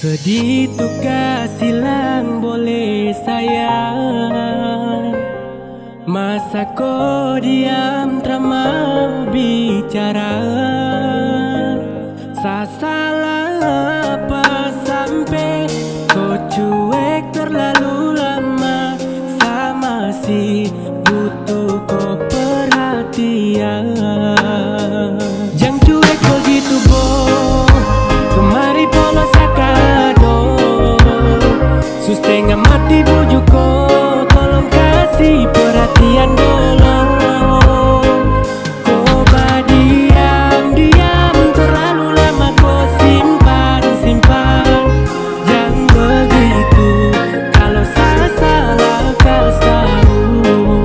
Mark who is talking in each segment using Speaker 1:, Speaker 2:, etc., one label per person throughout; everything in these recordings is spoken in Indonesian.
Speaker 1: Begitu kau silang boleh sayang, masa kau diam tak mau bicara. Salah apa sampai kau cuek terlalu lama, sama si butuh kau perhatian. Jangan cuek begitu boh, kemari polos sakado. Setengah mati bujuk kau, tolong kasih perhatian dulu. Kau diam terlalu lama, kau simpan. Jangan begitu, kalau salah kau tahu.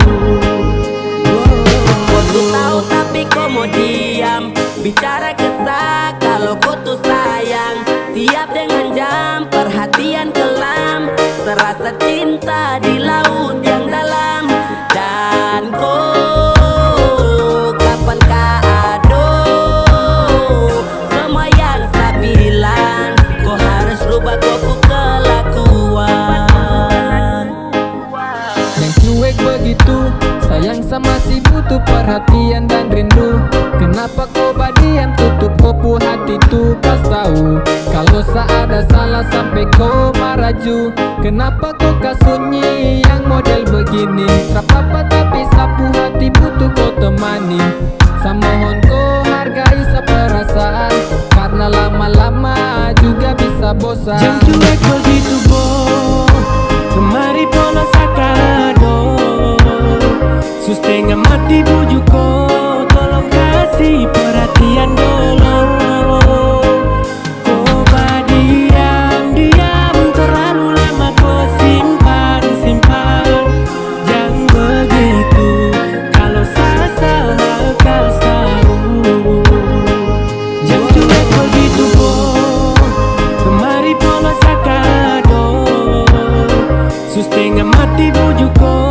Speaker 2: Kau tuh tahu tapi kau mau diam. Bicara kesah kalau kau tuh sayang. Tiap dengan jam perhatian kelam, terasa cinta di laut yang dalam. Dan kau kapan kado semua yang saya bilang. Kau harus rubah kau kelakuan.
Speaker 3: Yang cuek begitu, sayang sama si butuh perhatian dan rindu. Kenapa kau badiam tutup kopu hati tu pas tahu kalau ada salah sampai kau maraju. Kenapa kau kasunyi yang model begini? Trapapa tapi sapu hati butuh kau temani. Samohon kau hargai seperasaan, karena lama-lama juga bisa bosan.
Speaker 1: Jangan cuek begitu boh, kemari polos sakado. Setengah mati bujuk kau, tolong kasih perhatian dulu. Kau diam terlalu lama, kau simpan. Jangan begitu, kalau salah kau tahu. Jangan cuek begitu boh, kemari polos sakado. Setengah mati bujuk kau,